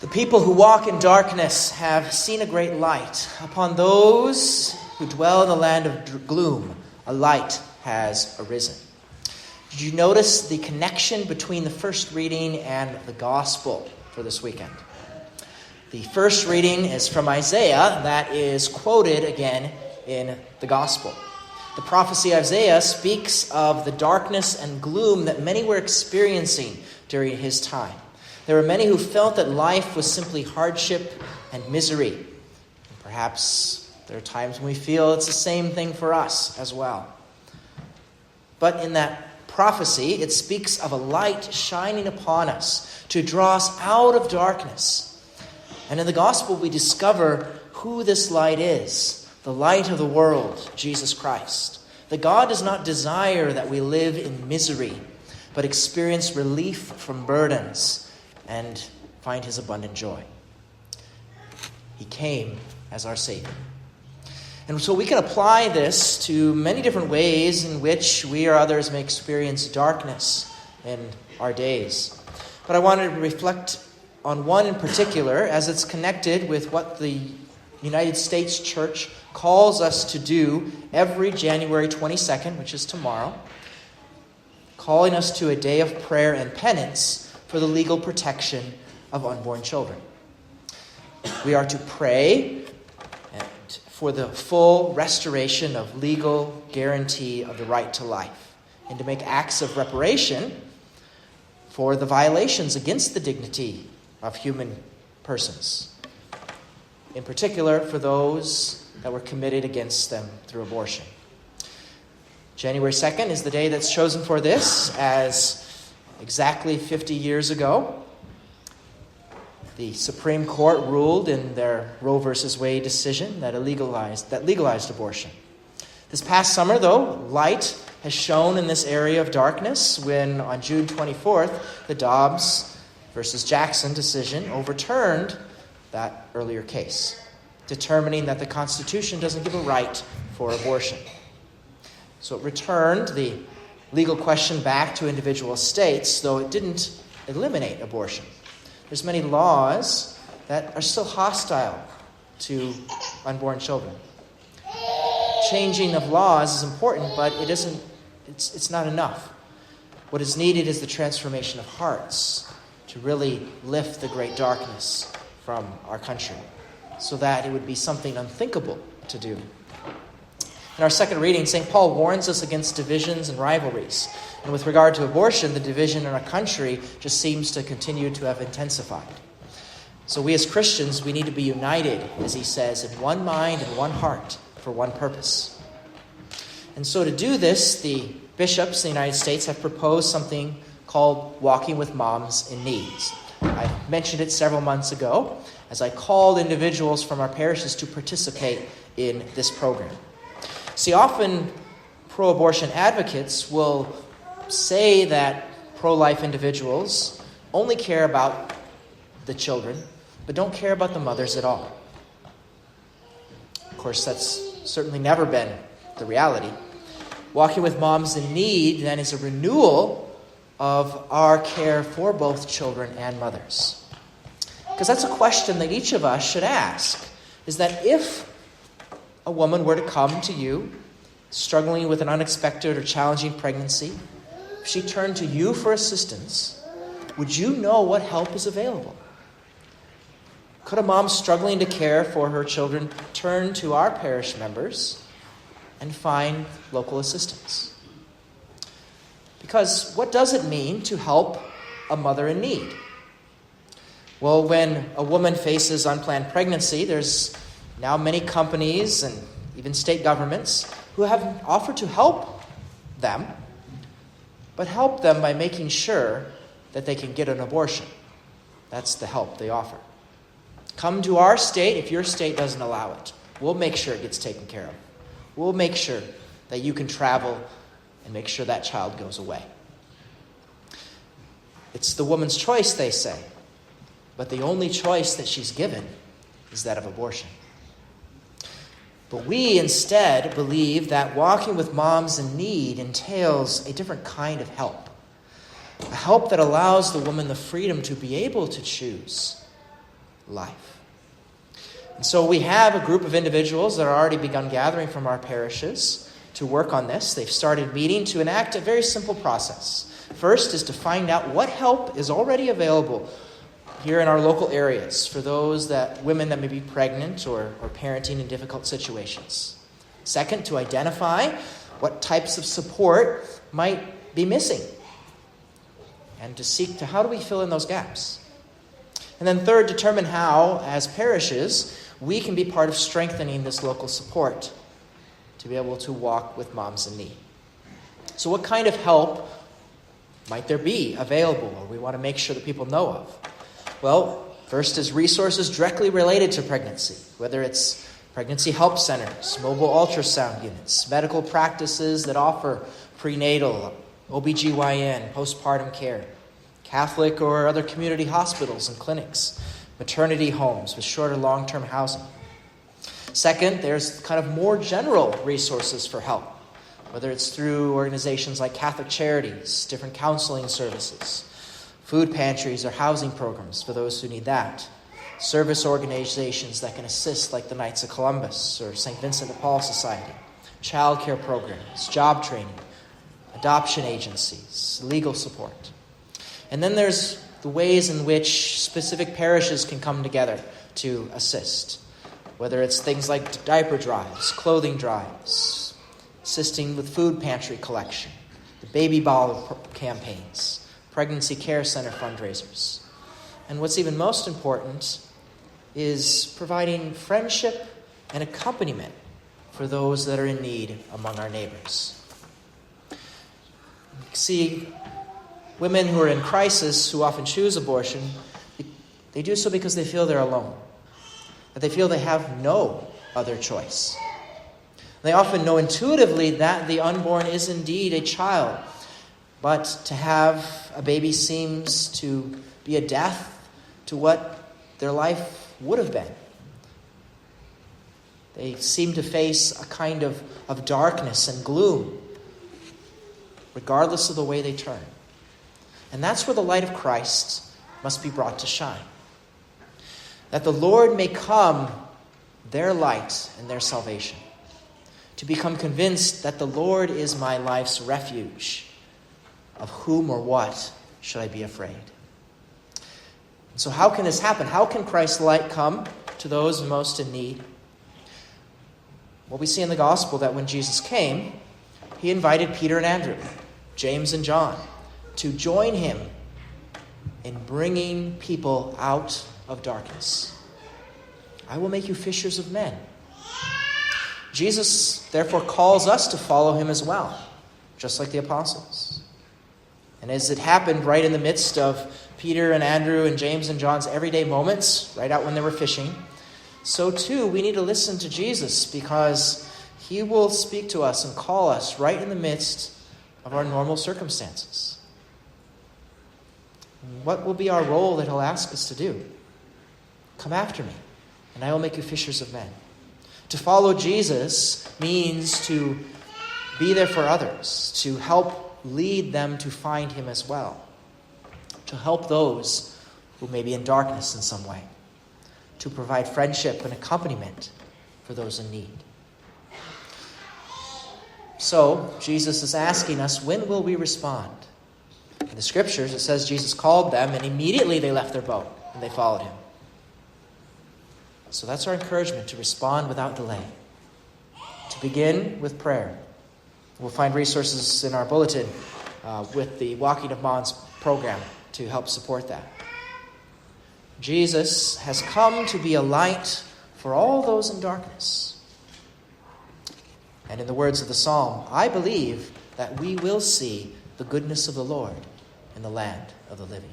The people who walk in darkness have seen a great light. Upon those who dwell in the land of gloom, a light has arisen. Did you notice the connection between the first reading and the gospel for this weekend? The first reading is from Isaiah that is quoted again in the gospel. The prophecy of Isaiah speaks of the darkness and gloom that many were experiencing during his time. There were many who felt that life was simply hardship and misery. And perhaps there are times when we feel it's the same thing for us as well. But in that prophecy, it speaks of a light shining upon us to draw us out of darkness. And in the gospel, we discover who this light is, the light of the world, Jesus Christ. That God does not desire that we live in misery, but experience relief from burdens and find his abundant joy. He came as our Savior. And so we can apply this to many different ways in which we or others may experience darkness in our days. But I wanted to reflect on one in particular as it's connected with what the United States Church calls us to do every January 22nd, which is tomorrow, calling us to a day of prayer and penance for the legal protection of unborn children. We are to pray for the full restoration of legal guarantee of the right to life, and to make acts of reparation for the violations against the dignity of human persons, in particular for those that were committed against them through abortion. January 2nd is the day that's chosen for this, as exactly 50 years ago, the Supreme Court ruled in their Roe v. Wade decision that legalized abortion. This past summer, though, light has shone in this area of darkness when, on June 24th, the Dobbs v. Jackson decision overturned that earlier case, determining that the Constitution doesn't give a right for abortion. So it returned the legal question back to individual states, though it didn't eliminate abortion. There's many laws that are still hostile to unborn children. Changing of laws is important, but it's not enough. What is needed is the transformation of hearts to really lift the great darkness from our country, so that it would be something unthinkable to do. In our second reading, St. Paul warns us against divisions and rivalries. And with regard to abortion, the division in our country just seems to continue to have intensified. So we as Christians, we need to be united, as he says, in one mind and one heart for one purpose. And so to do this, the bishops in the United States have proposed something called Walking with Moms in Need. I mentioned it several months ago as I called individuals from our parishes to participate in this program. See, often pro-abortion advocates will say that pro-life individuals only care about the children, but don't care about the mothers at all. Of course, that's certainly never been the reality. Walking with Moms in Need, then, is a renewal of our care for both children and mothers. Because that's a question that each of us should ask, is that if a woman were to come to you struggling with an unexpected or challenging pregnancy, if she turned to you for assistance, would you know what help is available? Could a mom struggling to care for her children turn to our parish members and find local assistance? Because what does it mean to help a mother in need? Well, when a woman faces unplanned pregnancy, there's now many companies and even state governments who have offered to help them, but help them by making sure that they can get an abortion. That's the help they offer. Come to our state if your state doesn't allow it. We'll make sure it gets taken care of. We'll make sure that you can travel and make sure that child goes away. It's the woman's choice, they say, but the only choice that she's given is that of abortion. But we instead believe that walking with moms in need entails a different kind of help. A help that allows the woman the freedom to be able to choose life. And so we have a group of individuals that are already begun gathering from our parishes to work on this. They've started meeting to enact a very simple process. First is to find out what help is already available here in our local areas for women that may be pregnant or parenting in difficult situations. Second, to identify what types of support might be missing, and to seek to how do we fill in those gaps. And then third, determine how, as parishes, we can be part of strengthening this local support to be able to walk with moms in need. So what kind of help might there be available, or we want to make sure that people know of? Well, first is resources directly related to pregnancy, whether it's pregnancy help centers, mobile ultrasound units, medical practices that offer prenatal, OBGYN, postpartum care, Catholic or other community hospitals and clinics, maternity homes with short or long-term housing. Second, there's kind of more general resources for help, whether it's through organizations like Catholic Charities, different counseling services, food pantries or housing programs for those who need that, service organizations that can assist like the Knights of Columbus or St. Vincent de Paul Society, child care programs, job training, adoption agencies, legal support. And then there's the ways in which specific parishes can come together to assist, whether it's things like diaper drives, clothing drives, assisting with food pantry collection, the baby bottle campaigns, pregnancy care center fundraisers. And what's even most important is providing friendship and accompaniment for those that are in need among our neighbors. See, women who are in crisis, who often choose abortion, they do so because they feel they're alone, that they feel they have no other choice. They often know intuitively that the unborn is indeed a child, but to have a baby seems to be a death to what their life would have been. They seem to face a kind of darkness and gloom, regardless of the way they turn. And that's where the light of Christ must be brought to shine. That the Lord may come, their light and their salvation, to become convinced that the Lord is my life's refuge. Of whom or what should I be afraid? So how can this happen? How can Christ's light come to those most in need? Well, we see in the gospel that when Jesus came, he invited Peter and Andrew, James and John, to join him in bringing people out of darkness. I will make you fishers of men. Jesus, therefore, calls us to follow him as well, just like the apostles. And as it happened right in the midst of Peter and Andrew and James and John's everyday moments, right out when they were fishing, so too we need to listen to Jesus, because he will speak to us and call us right in the midst of our normal circumstances. What will be our role that he'll ask us to do? Come after me, and I will make you fishers of men. To follow Jesus means to be there for others, to help lead them to find him as well, to help those who may be in darkness in some way, to provide friendship and accompaniment for those in need. So, Jesus is asking us, when will we respond? In the scriptures, it says Jesus called them, and immediately they left their boat, and they followed him. So that's our encouragement, to respond without delay. To begin with prayer. We'll find resources in our bulletin with the Walking of Moms program to help support that. Jesus has come to be a light for all those in darkness. And in the words of the psalm, I believe that we will see the goodness of the Lord in the land of the living.